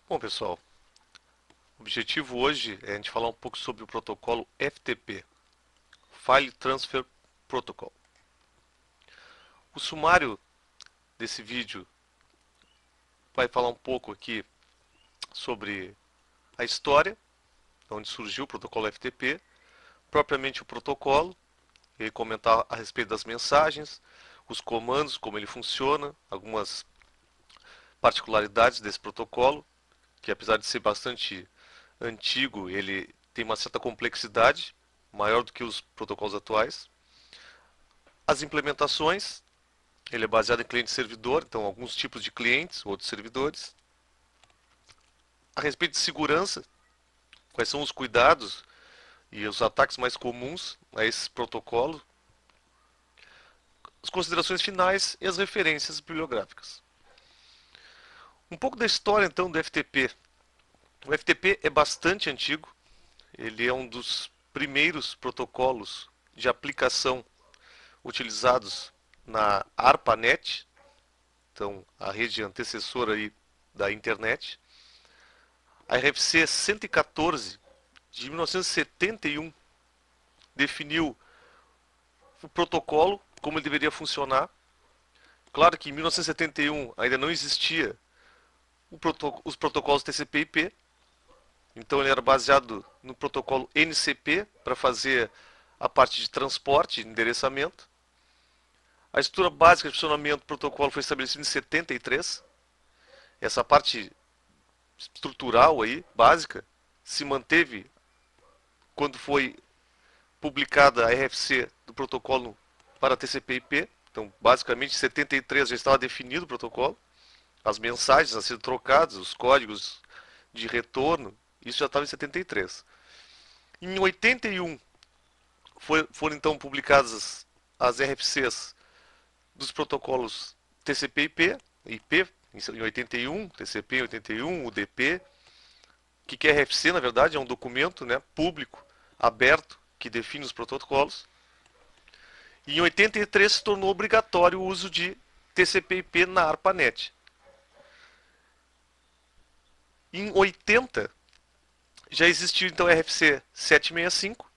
Bom, pessoal, o objetivo hoje é a gente falar um pouco sobre o protocolo FTP, File Transfer Protocol. O sumário desse vídeo vai falar um pouco aqui sobre a história, onde surgiu o protocolo FTP, propriamente o protocolo, e comentar a respeito das mensagens, os comandos, como ele funciona, algumas particularidades desse protocolo, que apesar de ser bastante antigo, ele tem uma certa complexidade, maior do que os protocolos atuais. As implementações, ele é baseado em cliente-servidor, então alguns tipos de clientes, outros servidores. A respeito de segurança, quais são os cuidados e os ataques mais comuns a esse protocolo, as considerações finais e as referências bibliográficas. Um pouco da história então do FTP. O FTP é bastante antigo, ele é um dos primeiros protocolos de aplicação utilizados na ARPANET, então a rede antecessora aí da internet. A RFC 114 de 1971 definiu o protocolo, como ele deveria funcionar. Claro que em 1971 ainda não existia os protocolos TCP/IP, então ele era baseado no protocolo NCP para fazer a parte de transporte e endereçamento. A estrutura básica de funcionamento do protocolo foi estabelecida em 73. Essa parte estrutural aí, básica, se manteve quando foi publicada a RFC do protocolo para TCP/IP. Então, basicamente, em 73 já estava definido o protocolo, as mensagens a serem trocadas, os códigos de retorno, isso já estava em 73. Em 81 foram então publicadas as RFCs dos protocolos TCP/IP, IP em 81, TCP em 81, UDP. O que é RFC, na verdade? É um documento, né, público, aberto, que define os protocolos. E em 83 se tornou obrigatório o uso de TCP/IP na ARPANET. Em 80 já existiu então RFC 765,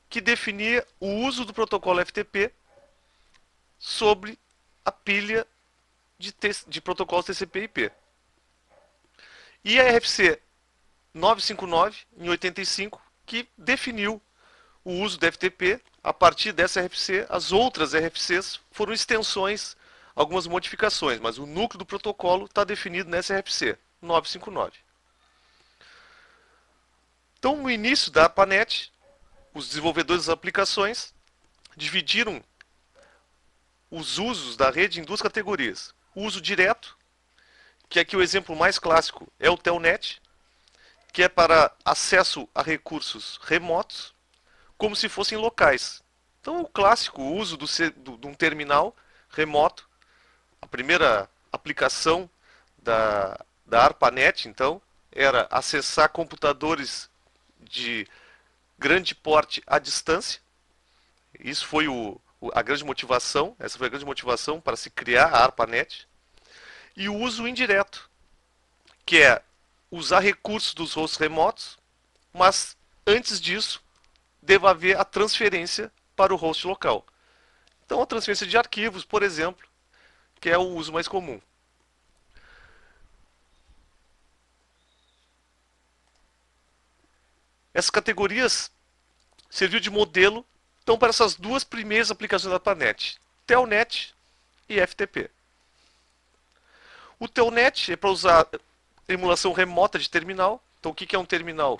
que definia o uso do protocolo FTP sobre a pilha de protocolos TCP/IP. E a RFC 959, em 85, que definiu o uso do FTP. A partir dessa RFC, as outras RFCs foram extensões, algumas modificações, mas o núcleo do protocolo está definido nessa RFC 959. Então, no início da ARPANET, os desenvolvedores das aplicações dividiram os usos da rede em duas categorias. O uso direto, que aqui o exemplo mais clássico é o Telnet, que é para acesso a recursos remotos, como se fossem locais. Então, o clássico uso de um terminal remoto, a primeira aplicação da ARPANET, então, era acessar computadores de grande porte à distância. Isso foi a grande motivação, essa foi a grande motivação para se criar a ARPANET. E o uso indireto, que é usar recursos dos hosts remotos, mas antes disso, deva haver a transferência para o host local. Então, a transferência de arquivos, por exemplo, que é o uso mais comum. Essas categorias serviu de modelo então para essas duas primeiras aplicações da ARPANET, Telnet e FTP. O Telnet é para usar emulação remota de terminal. Então, o que é um terminal?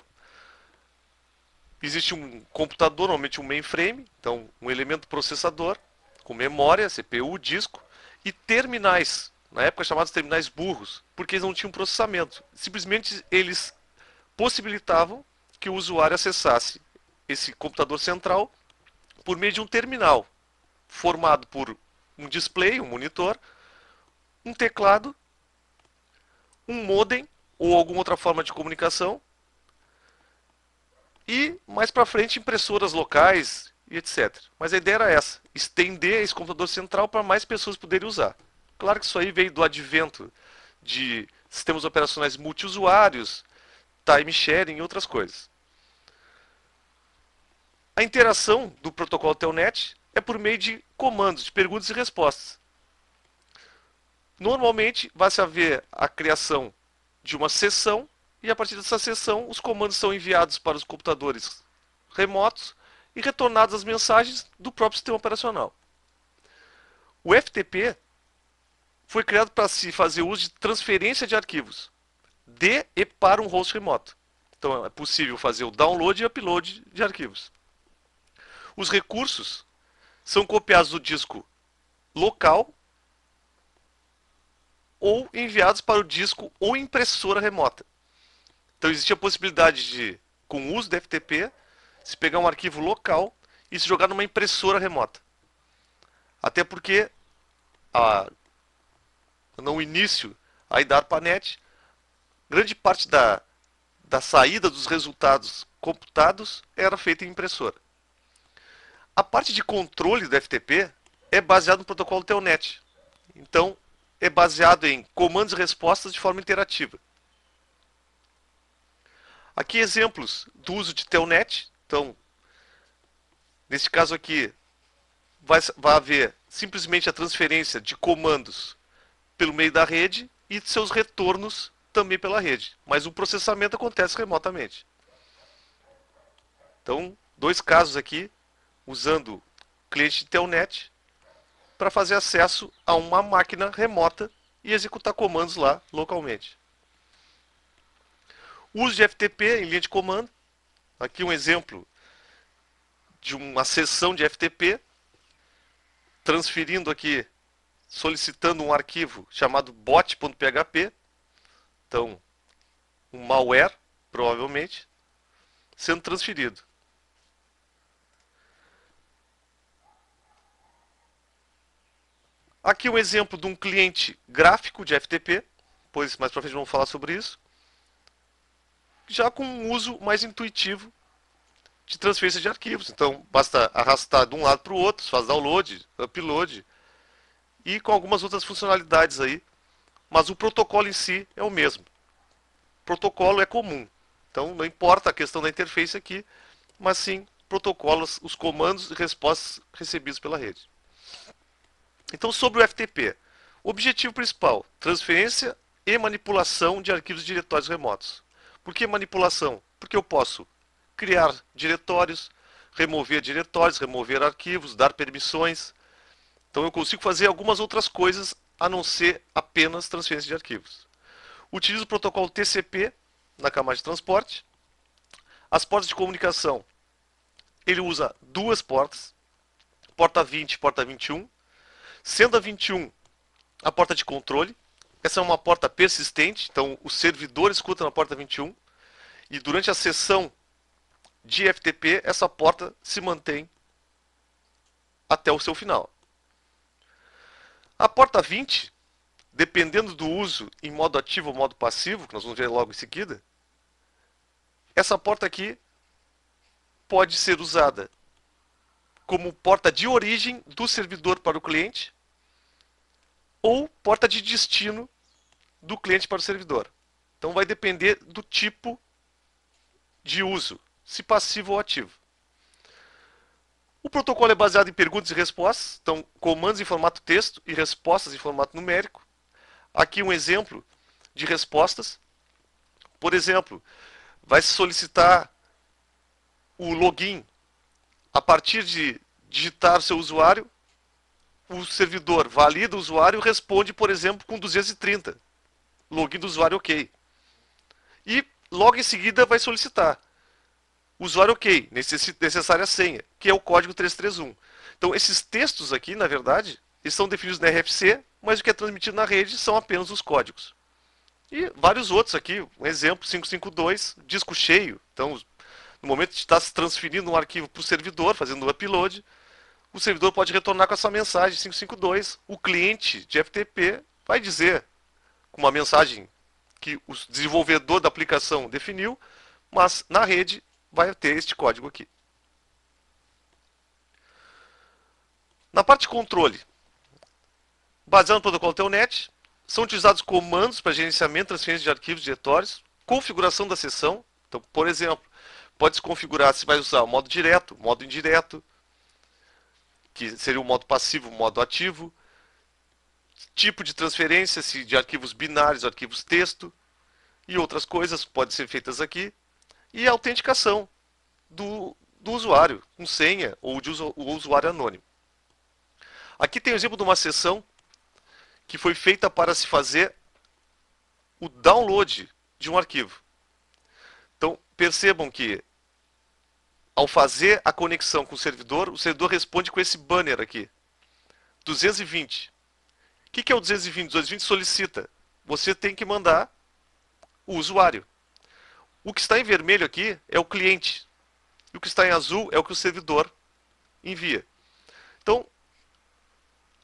Existe um computador, normalmente um mainframe, então um elemento processador com memória, CPU, disco e terminais, na época chamados terminais burros, porque eles não tinham processamento. Simplesmente eles possibilitavam que o usuário acessasse esse computador central por meio de um terminal formado por um display, um monitor, um teclado, um modem ou alguma outra forma de comunicação e mais para frente impressoras locais e etc. Mas a ideia era essa, estender esse computador central para mais pessoas poderem usar. Claro que isso aí veio do advento de sistemas operacionais multiusuários, time sharing e outras coisas. A interação do protocolo Telnet é por meio de comandos, de perguntas e respostas. Normalmente vai-se haver a criação de uma sessão e a partir dessa sessão os comandos são enviados para os computadores remotos e retornadas as mensagens do próprio sistema operacional. O FTP foi criado para se fazer uso de transferência de arquivos de e para um host remoto. Então é possível fazer o download e upload de arquivos. Os recursos são copiados do disco local ou enviados para o disco ou impressora remota. Então existe a possibilidade de, com o uso do FTP, se pegar um arquivo local e se jogar numa impressora remota. Até porque no início aí da ARPANET, grande parte da saída dos resultados computados era feita em impressora. A parte de controle do FTP é baseada no protocolo Telnet. Então, é baseado em comandos e respostas de forma interativa. Aqui exemplos do uso de Telnet. Então, neste caso aqui, vai haver simplesmente a transferência de comandos pelo meio da rede e seus retornos também pela rede. Mas o processamento acontece remotamente. Então, dois casos aqui, usando cliente de Telnet para fazer acesso a uma máquina remota e executar comandos lá localmente. O uso de FTP em linha de comando. Aqui um exemplo de uma sessão de FTP, transferindo aqui, solicitando um arquivo chamado bot.php. Então, um malware, provavelmente, sendo transferido. Aqui um exemplo de um cliente gráfico de FTP, pois mais para frente vamos falar sobre isso, já com um uso mais intuitivo de transferência de arquivos. Então, basta arrastar de um lado para o outro, faz download, upload, e com algumas outras funcionalidades aí, mas o protocolo em si é o mesmo. O protocolo é comum, então não importa a questão da interface aqui, mas sim protocolos, os comandos e respostas recebidos pela rede. Então, sobre o FTP, o objetivo principal, transferência e manipulação de arquivos e diretórios remotos. Por que manipulação? Porque eu posso criar diretórios, remover arquivos, dar permissões. Então eu consigo fazer algumas outras coisas a não ser apenas transferência de arquivos. Utilizo o protocolo TCP na camada de transporte. As portas de comunicação, ele usa duas portas, porta 20 e porta 21. Sendo a 21 a porta de controle, essa é uma porta persistente, então o servidor escuta na porta 21 e durante a sessão de FTP essa porta se mantém até o seu final. A porta 20, dependendo do uso em modo ativo ou modo passivo, que nós vamos ver logo em seguida, essa porta aqui pode ser usada como porta de origem do servidor para o cliente ou porta de destino do cliente para o servidor. Então vai depender do tipo de uso, se passivo ou ativo. O protocolo é baseado em perguntas e respostas, então comandos em formato texto e respostas em formato numérico. Aqui um exemplo de respostas. Por exemplo, vai se solicitar o login. A partir de digitar o seu usuário, o servidor valida o usuário e responde, por exemplo, com 230. Login do usuário ok. E logo em seguida vai solicitar. Usuário ok, necessária senha, que é o código 331. Então esses textos aqui, na verdade, eles são definidos na RFC, mas o que é transmitido na rede são apenas os códigos. E vários outros aqui, um exemplo, 552, disco cheio. Então, no momento de estar se transferindo um arquivo para o servidor, fazendo o upload, o servidor pode retornar com essa mensagem 552. O cliente de FTP vai dizer, com uma mensagem que o desenvolvedor da aplicação definiu, mas na rede vai ter este código aqui. Na parte de controle, Baseado no protocolo Telnet, são utilizados comandos para gerenciamento e transferência de arquivos e diretórios, configuração da sessão. Então, por exemplo, pode se configurar se vai usar o modo direto, modo indireto, que seria o modo passivo, o modo ativo, tipo de transferência, se de arquivos binários, arquivos texto e outras coisas podem ser feitas aqui. E a autenticação do usuário, com senha ou de o usuário anônimo. Aqui tem o exemplo de uma sessão que foi feita para se fazer o download de um arquivo. Então, percebam que ao fazer a conexão com o servidor responde com esse banner aqui, 220. O que é o 220? O 220 solicita. Você tem que mandar o usuário. O que está em vermelho aqui é o cliente. E o que está em azul é o que o servidor envia. Então,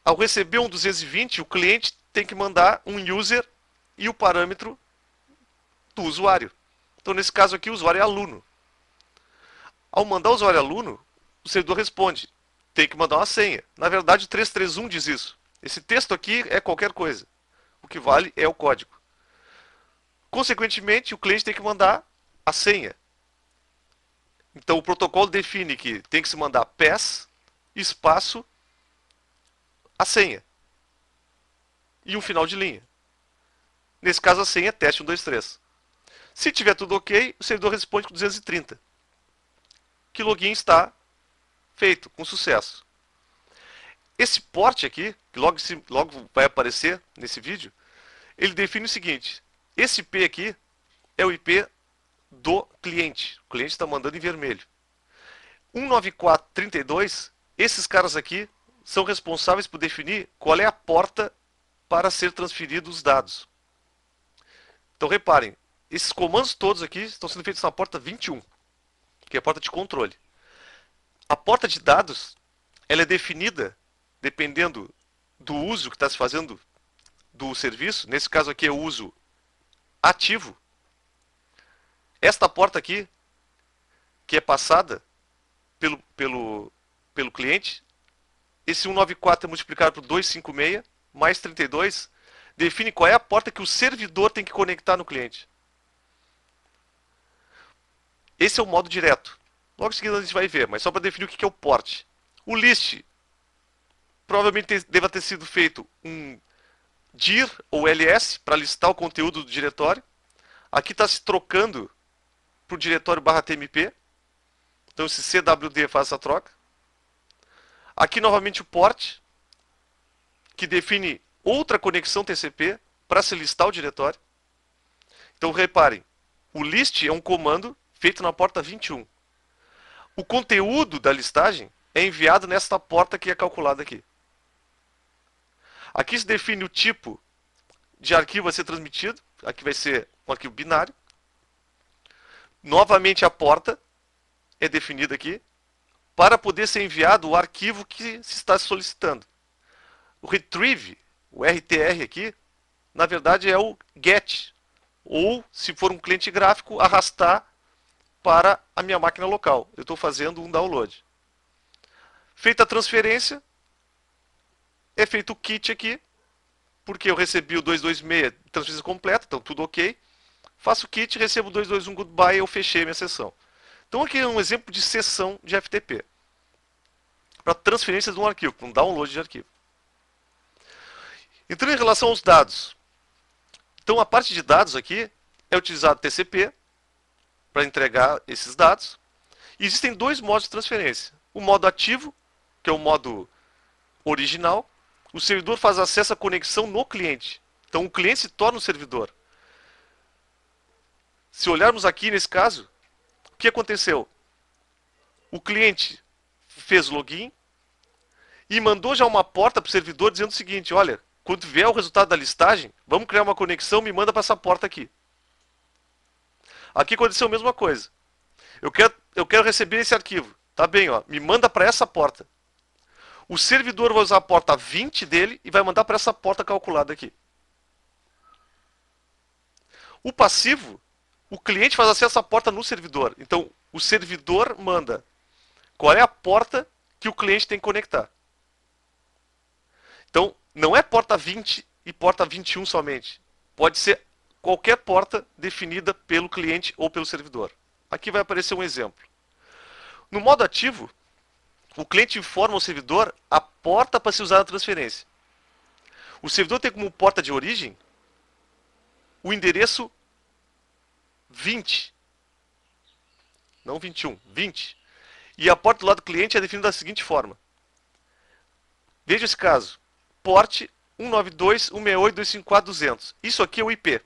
ao receber um 220, o cliente tem que mandar um user e o parâmetro do usuário. Então, nesse caso aqui, o usuário é aluno. Ao mandar o usuário aluno, o servidor responde. Tem que mandar uma senha. Na verdade, o 331 diz isso. Esse texto aqui é qualquer coisa. O que vale é o código. Consequentemente, o cliente tem que mandar a senha. Então, o protocolo define que tem que se mandar pass, espaço, a senha. E um final de linha. Nesse caso, a senha é teste 123. Se tiver tudo ok, o servidor responde com 230. Que login está feito, com sucesso. Esse port aqui, que logo vai aparecer nesse vídeo, ele define o seguinte. Esse IP aqui é o IP do cliente. O cliente está mandando em vermelho. 194.32, esses caras aqui são responsáveis por definir qual é a porta para ser transferidos os dados. Então reparem, esses comandos todos aqui estão sendo feitos na porta 21, que é a porta de controle. A porta de dados, ela é definida dependendo do uso que está se fazendo do serviço. Nesse caso aqui é o uso ativo. Esta porta aqui, que é passada pelo cliente, esse 194 é multiplicado por 256, mais 32, define qual é a porta que o servidor tem que conectar no cliente. Esse é o modo direto. Logo em seguida a gente vai ver, mas só para definir o que é o port. O list provavelmente deva ter sido feito um dir ou ls para listar o conteúdo do diretório. Aqui está se trocando para o diretório /tmp. Então esse cwd faz essa troca. Aqui novamente o port, que define outra conexão TCP para se listar o diretório. Então reparem, o list é um comando feito na porta 21. O conteúdo da listagem é enviado nesta porta que é calculada aqui. Aqui se define o tipo de arquivo a ser transmitido. Aqui vai ser um arquivo binário. Novamente a porta é definida aqui para poder ser enviado o arquivo que se está solicitando. O retrieve, o RTR aqui, na verdade é o get. Ou, se for um cliente gráfico, arrastar para a minha máquina local. Eu estou fazendo um download. Feita a transferência, é feito o kit aqui, porque eu recebi o 226, transferência completa, então tudo ok. Faço o kit, recebo o 221 goodbye, eu fechei minha sessão. Então aqui é um exemplo de sessão de FTP. Para transferência de um arquivo, para um download de arquivo. Entrando em relação aos dados. Então a parte de dados aqui é utilizado TCP para entregar esses dados. E existem dois modos de transferência. O modo ativo, que é o modo original. O servidor faz acesso à conexão no cliente. Então o cliente se torna um servidor. Se olharmos aqui nesse caso, o que aconteceu? O cliente fez login e mandou já uma porta para o servidor dizendo o seguinte: olha, quando vier o resultado da listagem, vamos criar uma conexão, me manda para essa porta aqui. Aqui aconteceu a mesma coisa. Eu quero receber esse arquivo. Tá bem, ó, me manda para essa porta. O servidor vai usar a porta 20 dele e vai mandar para essa porta calculada aqui. O passivo, o cliente faz acesso à porta no servidor. Então, o servidor manda qual é a porta que o cliente tem que conectar. Então, Não é porta 20 e porta 21 somente. Pode ser qualquer porta definida pelo cliente ou pelo servidor. Aqui vai aparecer um exemplo. No modo ativo, o cliente informa ao servidor a porta para se usar na transferência. O servidor tem como porta de origem o endereço 20, não 21, 20. E a porta do lado do cliente é definida da seguinte forma. Veja esse caso. Porte 192.168.254.200. Isso aqui é o IP.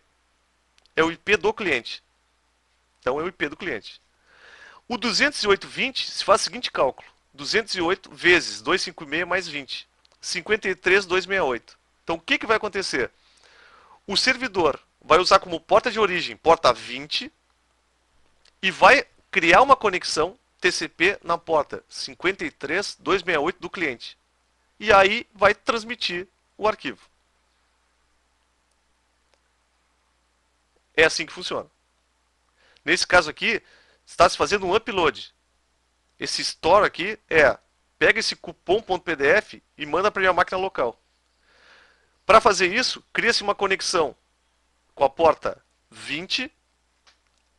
É o IP do cliente. Então é o IP do cliente. O 208.20 se faz o seguinte cálculo. 208 vezes 256 mais 20. 53.268. Então o que vai acontecer? O servidor vai usar como porta de origem porta 20 e vai criar uma conexão TCP na porta 53.268 do cliente. E aí vai transmitir o arquivo. É assim que funciona. Nesse caso aqui, está se fazendo um upload. Esse store aqui pega esse cupom.pdf e manda para a minha máquina local. Para fazer isso, cria-se uma conexão com a porta 20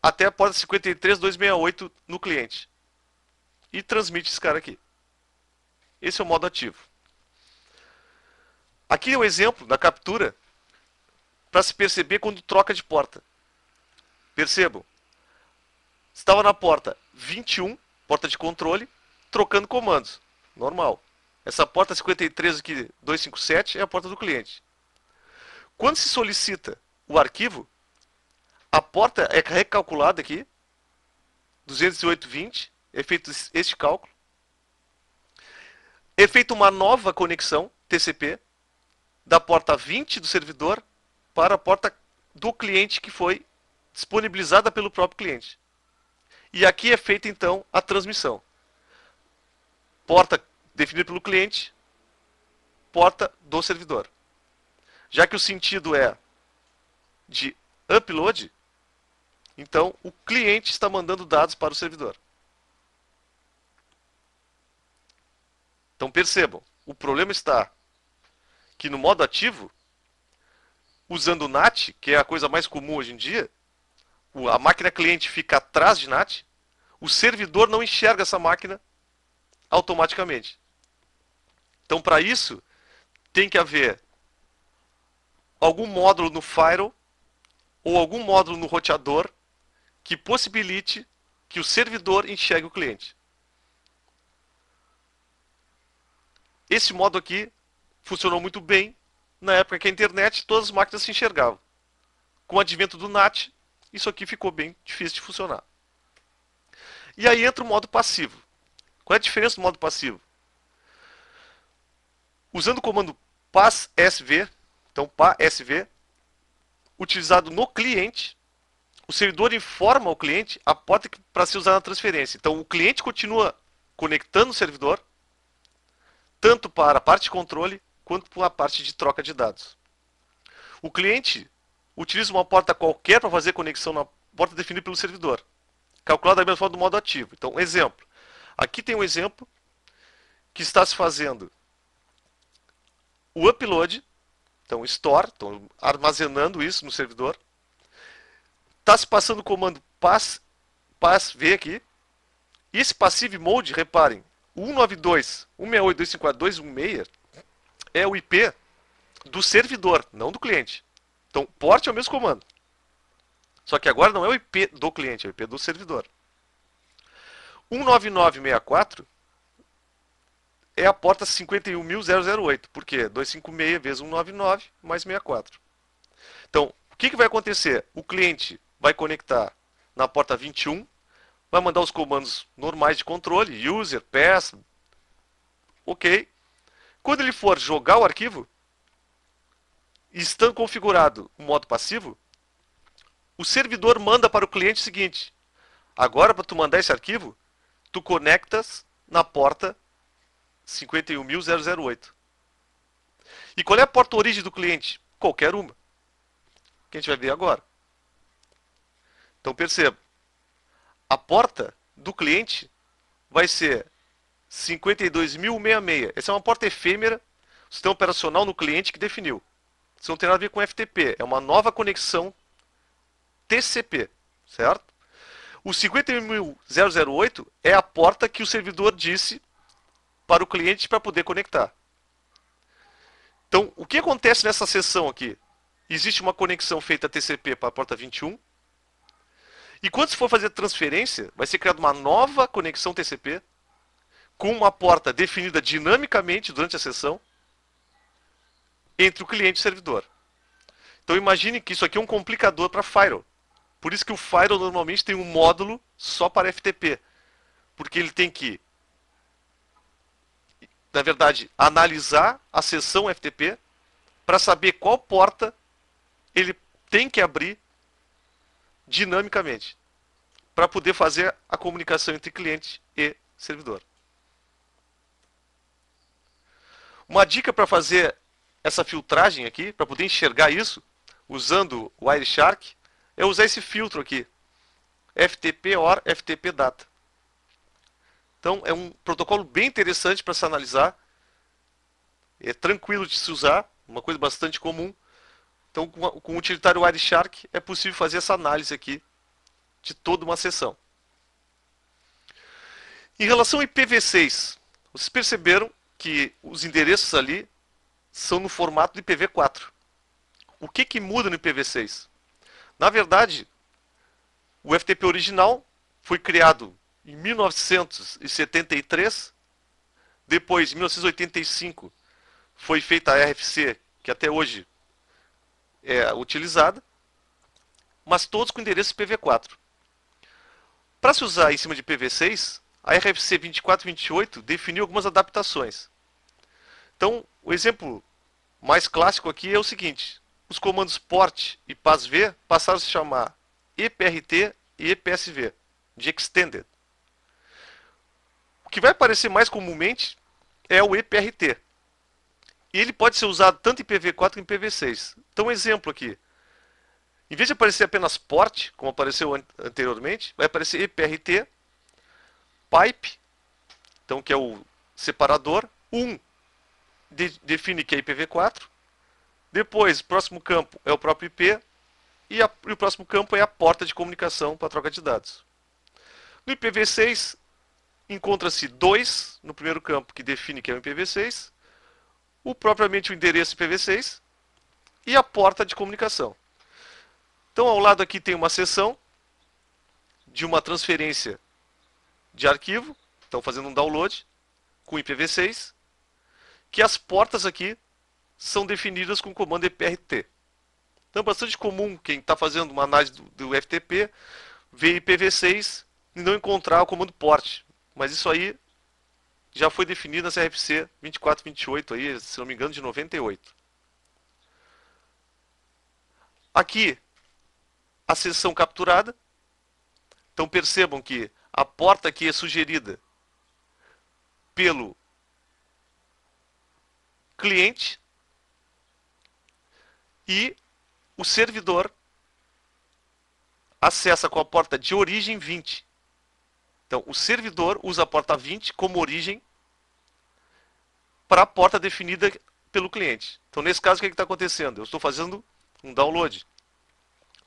até a porta 53.268 no cliente. E transmite esse cara aqui. Esse é o modo ativo. Aqui é o exemplo da captura para se perceber quando troca de porta. Percebam. Estava na porta 21, porta de controle, trocando comandos. Normal. Essa porta 53 aqui, 257, é a porta do cliente. Quando se solicita o arquivo, a porta é recalculada aqui, 208.20, é feito este cálculo. É feita uma nova conexão TCP da porta 20 do servidor para a porta do cliente que foi disponibilizada pelo próprio cliente. E aqui é feita então a transmissão. Porta definida pelo cliente, porta do servidor. Já que o sentido é de upload, então o cliente está mandando dados para o servidor. Então percebam, o problema está que no modo ativo, usando o NAT, que é a coisa mais comum hoje em dia, a máquina cliente fica atrás de NAT, o servidor não enxerga essa máquina automaticamente. Então, para isso, tem que haver algum módulo no firewall ou algum módulo no roteador que possibilite que o servidor enxergue o cliente. Esse modo aqui funcionou muito bem na época que a internet, todas as máquinas se enxergavam. Com o advento do NAT, isso aqui ficou bem difícil de funcionar. E aí entra o modo passivo. Qual é a diferença do modo passivo? Usando o comando passv, então passv, utilizado no cliente, o servidor informa ao cliente a porta para se usar na transferência. Então o cliente continua conectando o servidor, tanto para a parte de controle, quanto para a parte de troca de dados. O cliente utiliza uma porta qualquer para fazer conexão na porta definida pelo servidor, calculada da mesma forma do modo ativo. Então, exemplo. Aqui tem um exemplo que está se fazendo o upload, então store, então armazenando isso no servidor. Está se passando o comando passv aqui. E esse passive mode, reparem, 192.168.254.216 é o IP do servidor, não do cliente. Então, port é o mesmo comando. Só que agora não é o IP do cliente, é o IP do servidor. 199.64 é a porta 51.008. Por quê? 256 vezes 199 mais 64. Então, o que vai acontecer? O cliente vai conectar na porta 21, vai mandar os comandos normais de controle, user, pass, ok. Quando ele for jogar o arquivo, estando configurado o modo passivo, o servidor manda para o cliente o seguinte: agora, para tu mandar esse arquivo, tu conectas na porta 51.008. E qual é a porta origem do cliente? Qualquer uma. Que a gente vai ver agora. Então perceba, a porta do cliente vai ser 52.066. Essa é uma porta efêmera o sistema operacional no cliente que definiu. Isso não tem nada a ver com FTP, é uma nova conexão TCP, certo? O 50.008 é a porta que o servidor disse para o cliente para poder conectar. Então, o que acontece nessa sessão aqui? Existe uma conexão feita TCP para a porta 21. E quando se for fazer transferência, vai ser criada uma nova conexão TCP com uma porta definida dinamicamente durante a sessão entre o cliente e o servidor. Então imagine que isso aqui é um complicador para Firewall. Por isso que o Firewall normalmente tem um módulo só para FTP. Porque ele tem que, na verdade, analisar a sessão FTP para saber qual porta ele tem que abrir dinamicamente para poder fazer a comunicação entre cliente e servidor. Uma dica para fazer essa filtragem aqui, para poder enxergar isso, usando o Wireshark, é usar esse filtro aqui, FTP OR FTP Data. Então é um protocolo bem interessante para se analisar, é tranquilo de se usar, uma coisa bastante comum. Então com o utilitário Wireshark é possível fazer essa análise aqui de toda uma sessão. Em relação ao IPv6, vocês perceberam que os endereços ali são no formato de IPv4. O que muda no IPv6? Na verdade, o FTP original foi criado em 1973, depois, em 1985, foi feita a RFC, que até hoje é utilizada, mas todos com endereço IPv4. Para se usar em cima de IPv6, a RFC 2428 definiu algumas adaptações. Então, o exemplo mais clássico aqui é o seguinte: os comandos port e pasv passaram a se chamar EPRT e EPSV, de Extended. O que vai aparecer mais comumente é o EPRT. E ele pode ser usado tanto em IPv4 quanto em IPv6. Então, um exemplo aqui. Em vez de aparecer apenas port, como apareceu anteriormente, vai aparecer EPRT, pipe, então que é o separador, define que é IPv4, depois, o próximo campo é o próprio IP, e o próximo campo é a porta de comunicação para troca de dados. No IPv6, encontra-se 2 no primeiro campo, que define que é o IPv6, propriamente o endereço IPv6 e a porta de comunicação. Então, ao lado aqui tem uma seção de uma transferência de arquivo, então fazendo um download com IPv6, que as portas aqui são definidas com o comando EPRT. Então é bastante comum quem está fazendo uma análise do FTP ver IPv6 e não encontrar o comando port. Mas isso aí já foi definido na CRFC 2428, aí, se não me engano, de 98. Aqui, a seção capturada. Então percebam que a porta aqui é sugerida pelo cliente e o servidor acessa com a porta de origem 20. Então, o servidor usa a porta 20 como origem para a porta definida pelo cliente. Então, nesse caso, o que está acontecendo? Eu estou fazendo um download.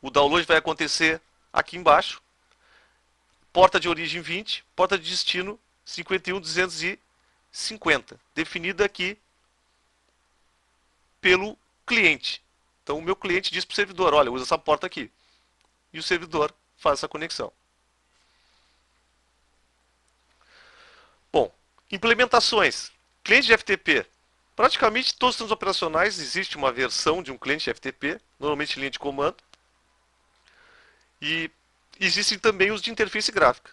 O download vai acontecer aqui embaixo. Porta de origem 20, porta de destino 51.250, definida aqui pelo cliente. Então, o meu cliente diz para o servidor, olha, usa essa porta aqui. E o servidor faz essa conexão. Bom, implementações. Cliente de FTP. Praticamente todos os sistemas operacionais existe uma versão de um cliente de FTP, normalmente em linha de comando. E existem também os de interface gráfica.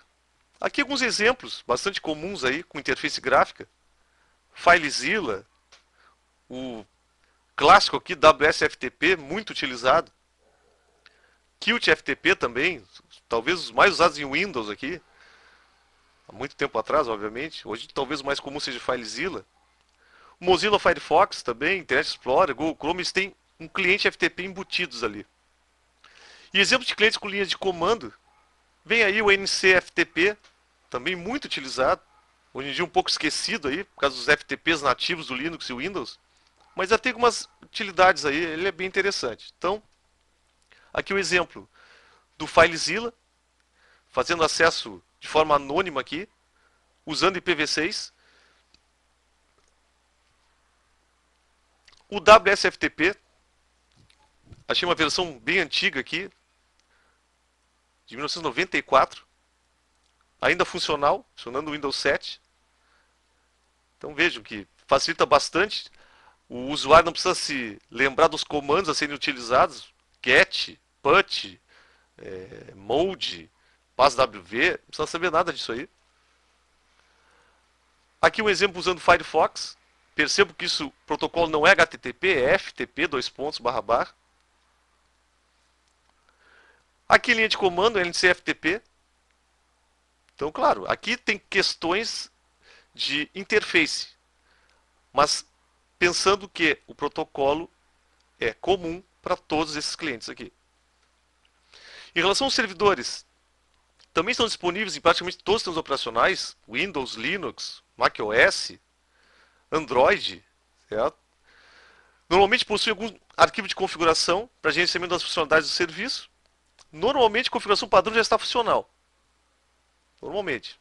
Aqui alguns exemplos bastante comuns aí com interface gráfica. FileZilla, o clássico aqui WSFTP, muito utilizado. Qt FTP também, talvez os mais usados em Windows aqui. Há muito tempo atrás, obviamente. Hoje talvez o mais comum seja FileZilla. O Mozilla Firefox também, Internet Explorer, Google Chrome, eles têm um cliente FTP embutidos ali. E exemplos de clientes com linhas de comando, vem aí o NCFTP, também muito utilizado. Hoje em dia um pouco esquecido aí, por causa dos FTPs nativos do Linux e Windows. mas já tem algumas utilidades aí, ele é bem interessante. Então, aqui o exemplo do FileZilla, fazendo acesso de forma anônima aqui, usando IPv6. O WSFTP, achei uma versão bem antiga aqui, de 1994, ainda funcional, funcionando o Windows 7. Então vejam que facilita bastante. O usuário não precisa se lembrar dos comandos a serem utilizados. Get, put, mode, passwv, não precisa saber nada disso aí. Aqui um exemplo usando o Firefox. Percebo que isso, o protocolo não é HTTP, é FTP, //. Aqui linha de comando, LCFTP. Então, claro, aqui tem questões de interface, mas pensando que o protocolo é comum para todos esses clientes aqui. Em relação aos servidores, também estão disponíveis em praticamente todos os sistemas operacionais, Windows, Linux, macOS, Android, certo? Normalmente possui algum arquivo de configuração para gerenciamento das funcionalidades do serviço. Normalmente a configuração padrão já está funcional. Normalmente.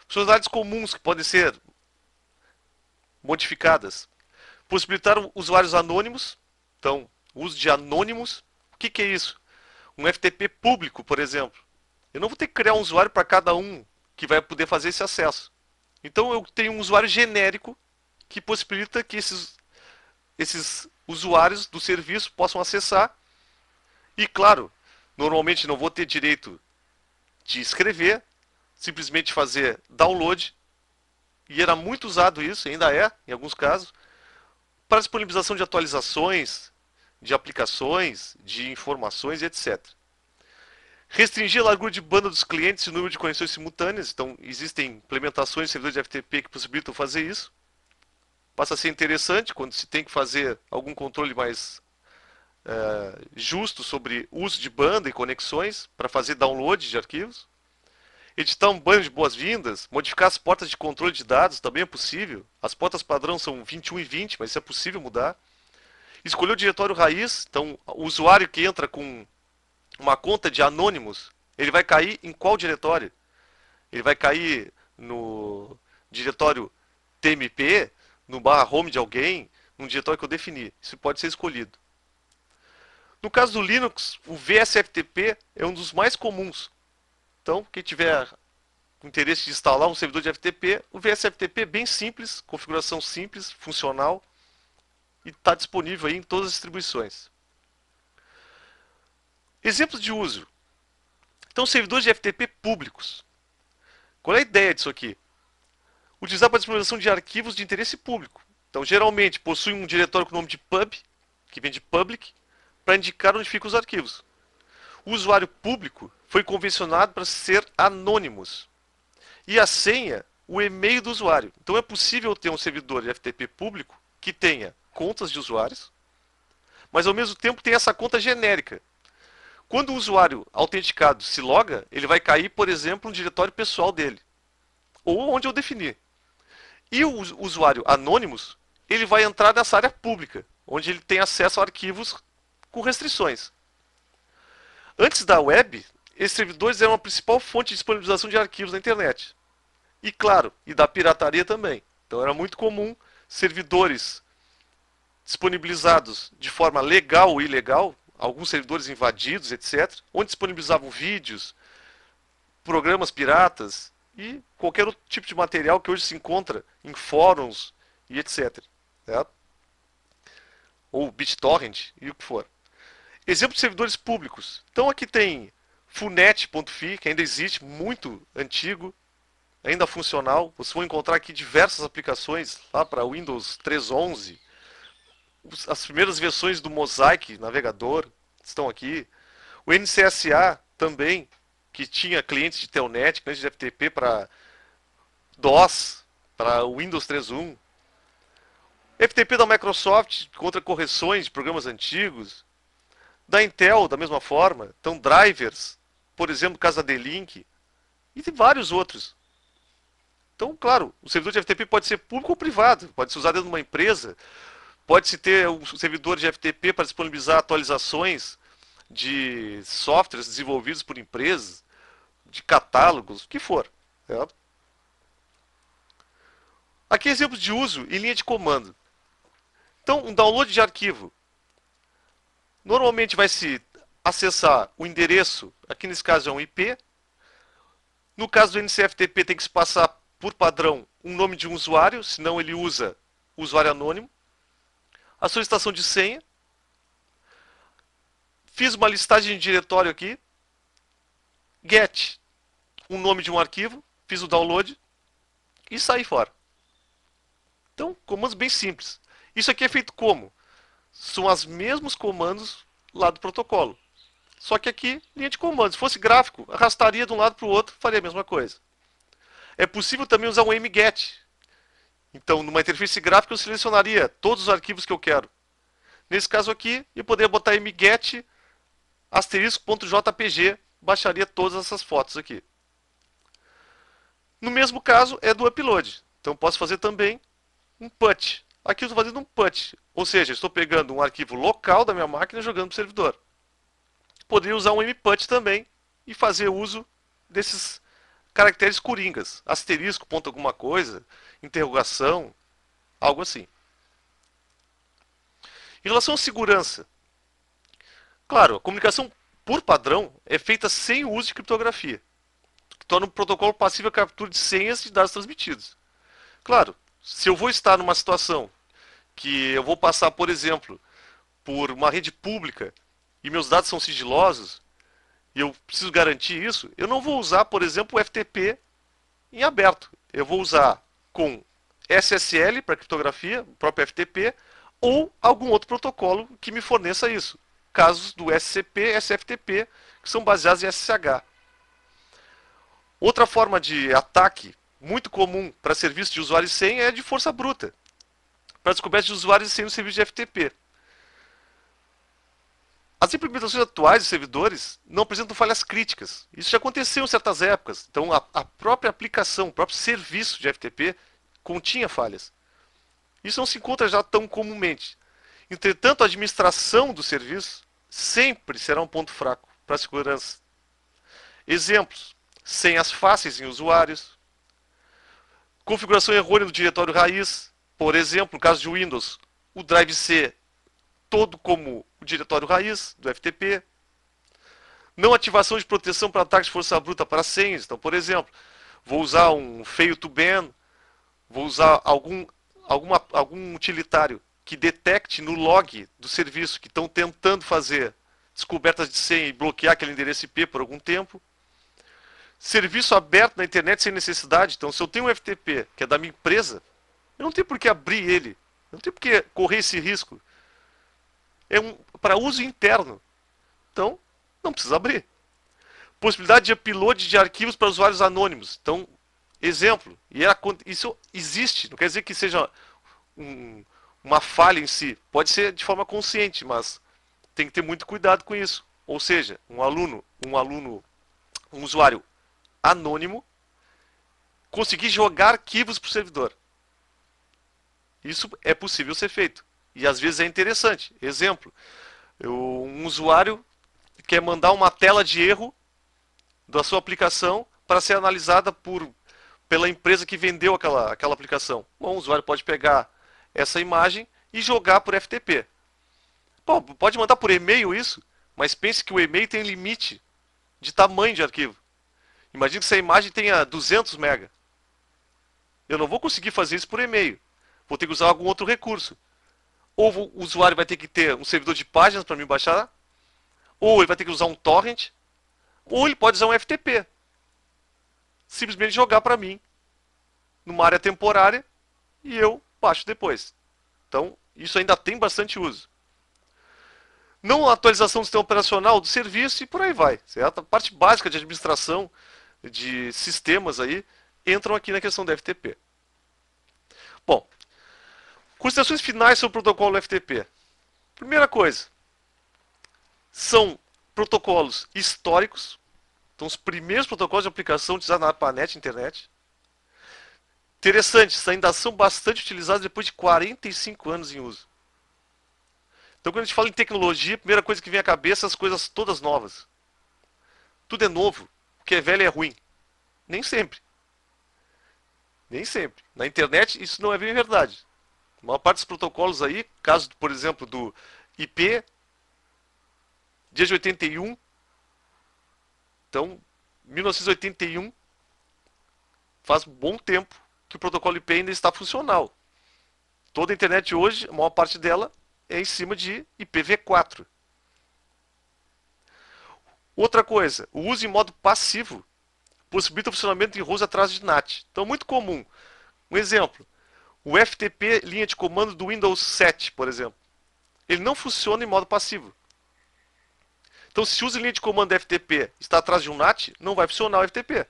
Funcionalidades comuns que podem ser modificadas. Possibilitar usuários anônimos. Então, uso de anônimos. O que é isso? Um FTP público, por exemplo. Eu não vou ter que criar um usuário para cada um que vai poder fazer esse acesso. Então, eu tenho um usuário genérico que possibilita que esses usuários do serviço possam acessar. E, claro, normalmente não vou ter direito de escrever, simplesmente fazer download. E era muito usado isso, ainda é, em alguns casos, para disponibilização de atualizações, de aplicações, de informações, etc. Restringir a largura de banda dos clientes e o número de conexões simultâneas. Então, existem implementações de servidores de FTP que possibilitam fazer isso. Passa a ser interessante quando se tem que fazer algum controle mais justo sobre uso de banda e conexões para fazer download de arquivos. Editar um banner de boas-vindas, modificar as portas de controle de dados também é possível. As portas padrão são 21 e 20, mas isso é possível mudar. Escolher o diretório raiz, então o usuário que entra com uma conta de anônimos, ele vai cair em qual diretório? Ele vai cair no diretório TMP, no /home de alguém, num diretório que eu defini. Isso pode ser escolhido. No caso do Linux, o VSFTP é um dos mais comuns. Então, quem tiver interesse de instalar um servidor de FTP, o VSFTP é bem simples, configuração simples, funcional e está disponível aí em todas as distribuições. Exemplos de uso. Então, servidores de FTP públicos. Qual é a ideia disso aqui? Utilizar para disponibilização de arquivos de interesse público. Então, geralmente, possui um diretório com o nome de pub, que vem de public, para indicar onde ficam os arquivos. O usuário público foi convencionado para ser anônimos. E a senha, o e-mail do usuário. Então é possível ter um servidor de FTP público que tenha contas de usuários, mas ao mesmo tempo tem essa conta genérica. Quando o usuário autenticado se loga, ele vai cair, por exemplo, no diretório pessoal dele, ou onde eu definir. E o usuário anônimos, ele vai entrar nessa área pública, onde ele tem acesso a arquivos com restrições. Antes da web, esses servidores eram a principal fonte de disponibilização de arquivos na internet. E claro, e da pirataria também. Então era muito comum servidores disponibilizados de forma legal ou ilegal, alguns servidores invadidos, etc., onde disponibilizavam vídeos, programas piratas e qualquer outro tipo de material que hoje se encontra em fóruns e etc. Certo? Ou BitTorrent e o que for. Exemplo de servidores públicos. Então aqui tem Funet.fi, que ainda existe, muito antigo, ainda funcional. Vocês vão encontrar aqui diversas aplicações lá para Windows 3.11. As primeiras versões do Mosaic navegador estão aqui. O NCSA também, que tinha clientes de Telnet, clientes de FTP para DOS, para Windows 3.1. FTP da Microsoft contra correções de programas antigos. Da Intel, da mesma forma. Então, drivers, por exemplo, caso da D-Link. E tem vários outros. Então, claro, o servidor de FTP pode ser público ou privado. Pode ser usado dentro de uma empresa. Pode-se ter um servidor de FTP para disponibilizar atualizações de softwares desenvolvidos por empresas, de catálogos, o que for. Certo? Aqui exemplos de uso em linha de comando. Então, um download de arquivo. Normalmente vai se acessar o endereço, aqui nesse caso é um IP. No caso do NCFTP tem que se passar por padrão um nome de um usuário, senão ele usa usuário anônimo. A solicitação de senha. Fiz uma listagem de diretório aqui. Get, um nome de um arquivo. Fiz o download e saí fora. Então, comandos bem simples. Isso aqui é feito como? São os mesmos comandos lá do protocolo. Só que aqui, linha de comandos. Se fosse gráfico, arrastaria de um lado para o outro, faria a mesma coisa. É possível também usar um mget. Então, numa interface gráfica, eu selecionaria todos os arquivos que eu quero. Nesse caso aqui, eu poderia botar mget *.jpg, baixaria todas essas fotos aqui. No mesmo caso, é do upload. Então, posso fazer também um put. Aqui eu estou fazendo um put, ou seja, estou pegando um arquivo local da minha máquina e jogando para o servidor. Poderia usar um mput também e fazer uso desses caracteres coringas, asterisco, ponto alguma coisa, interrogação, algo assim. Em relação à segurança, claro, a comunicação por padrão é feita sem o uso de criptografia, que torna o protocolo passível à captura de senhas e dados transmitidos. Claro, se eu vou estar numa situação que eu vou passar, por exemplo, por uma rede pública e meus dados são sigilosos, e eu preciso garantir isso, eu não vou usar, por exemplo, o FTP em aberto. Eu vou usar com SSL para criptografia, o próprio FTP, ou algum outro protocolo que me forneça isso. Casos do SCP, SFTP, que são baseados em SSH. Outra forma de ataque muito comum para serviço de usuário e senha é de força bruta, para descoberta de usuários e senha no serviço de FTP. As implementações atuais de servidores não apresentam falhas críticas. Isso já aconteceu em certas épocas. Então, a própria aplicação, o próprio serviço de FTP continha falhas. Isso não se encontra já tão comumente. Entretanto, a administração do serviço sempre será um ponto fraco para a segurança. Exemplos: senhas fáceis em usuários, configuração errônea do diretório raiz. Por exemplo, no caso de Windows, o drive C todo como o diretório raiz do FTP. Não ativação de proteção para ataques de força bruta para senhas. Então, por exemplo, vou usar um fail to ban, vou usar algum utilitário que detecte no log do serviço que estão tentando fazer descobertas de senha e bloquear aquele endereço IP por algum tempo. Serviço aberto na internet sem necessidade. Então, se eu tenho um FTP que é da minha empresa, eu não tenho por que abrir ele. Eu não tenho por que correr esse risco. É para uso interno. Então, não precisa abrir. Possibilidade de upload de arquivos para usuários anônimos. Então, exemplo, isso existe, não quer dizer que seja uma falha em si. Pode ser de forma consciente, mas tem que ter muito cuidado com isso. Ou seja, um usuário anônimo conseguir jogar arquivos para o servidor. Isso é possível ser feito. E às vezes é interessante. Exemplo, um usuário quer mandar uma tela de erro da sua aplicação para ser analisada pela empresa que vendeu aquela aplicação. Bom, o usuário pode pegar essa imagem e jogar por FTP. Bom, pode mandar por e-mail isso, mas pense que o e-mail tem limite de tamanho de arquivo. Imagine que essa imagem tenha 200 MB. Eu não vou conseguir fazer isso por e-mail. Vou ter que usar algum outro recurso. Ou o usuário vai ter que ter um servidor de páginas para me baixar, ou ele vai ter que usar um torrent, ou ele pode usar um FTP. Simplesmente jogar para mim, numa área temporária, e eu baixo depois. Então, isso ainda tem bastante uso. Não atualização do sistema operacional do serviço e por aí vai. Certo? A parte básica de administração de sistemas aí entram aqui na questão da FTP. Bom, considerações finais sobre o protocolo FTP. Primeira coisa, são protocolos históricos. Então, os primeiros protocolos de aplicação utilizados na ARPANET internet. Interessantes, ainda são bastante utilizados depois de 45 anos em uso. Então, quando a gente fala em tecnologia, a primeira coisa que vem à cabeça é as coisas todas novas. Tudo é novo. O que é velho é ruim. Nem sempre. Nem sempre. Na internet, isso não é bem verdade. A maior parte dos protocolos aí, caso, por exemplo, do IP, desde 81, então, 1981, faz um bom tempo que o protocolo IP ainda está funcional. Toda a internet hoje, a maior parte dela é em cima de IPv4. Outra coisa, o uso em modo passivo possibilita o funcionamento em rows atrás de NAT. Então, muito comum. Um exemplo, o FTP linha de comando do Windows 7, por exemplo. Ele não funciona em modo passivo. Então, se usa linha de comando FTP está atrás de um NAT, não vai funcionar o FTP.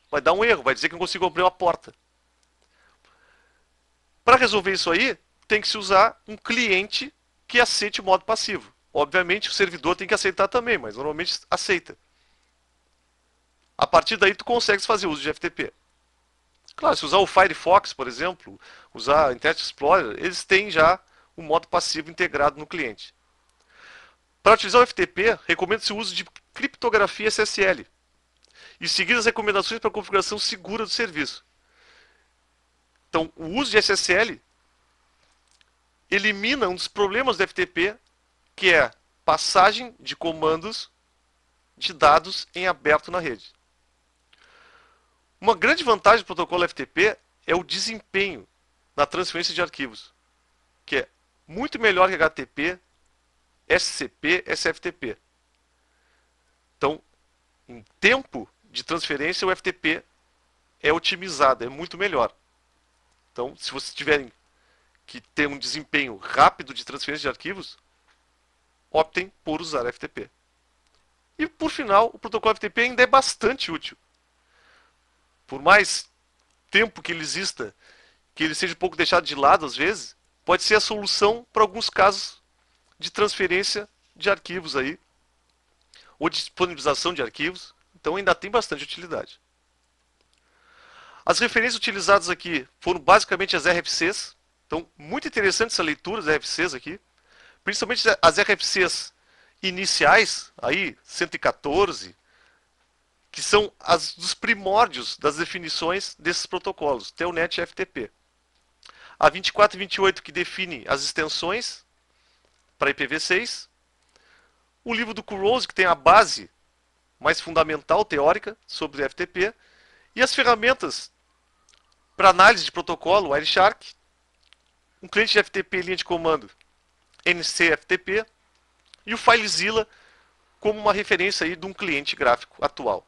Vai dar um erro, vai dizer que não consigo abrir uma porta. Para resolver isso aí, tem que se usar um cliente que aceite o modo passivo. Obviamente, o servidor tem que aceitar também, mas normalmente aceita. A partir daí, tu consegue fazer uso de FTP. Claro, se usar o Firefox, por exemplo, usar o Internet Explorer, eles têm já o modo passivo integrado no cliente. Para utilizar o FTP, recomenda-se o uso de criptografia SSL e seguir as recomendações para configuração segura do serviço. Então, o uso de SSL elimina um dos problemas do FTP, que é passagem de comandos de dados em aberto na rede. Uma grande vantagem do protocolo FTP é o desempenho na transferência de arquivos, que é muito melhor que HTTP, SCP, SFTP. Então, em tempo de transferência, o FTP é otimizado, é muito melhor. Então, se vocês tiverem que ter um desempenho rápido de transferência de arquivos, optem por usar FTP. E, por final, o protocolo FTP ainda é bastante útil. Por mais tempo que ele exista, que ele seja um pouco deixado de lado às vezes, pode ser a solução para alguns casos de transferência de arquivos aí, ou de disponibilização de arquivos. Então ainda tem bastante utilidade. As referências utilizadas aqui foram basicamente as RFCs. Então, muito interessante essa leitura das RFCs aqui. Principalmente as RFCs iniciais, aí 114, que são as dos primórdios das definições desses protocolos, Telnet e FTP. A 24 e 28 que define as extensões para IPv6. O livro do Kurose, que tem a base mais fundamental, teórica, sobre FTP. E as ferramentas para análise de protocolo, Wireshark. Um cliente de FTP linha de comando, NCFTP. E o FileZilla como uma referência aí de um cliente gráfico atual.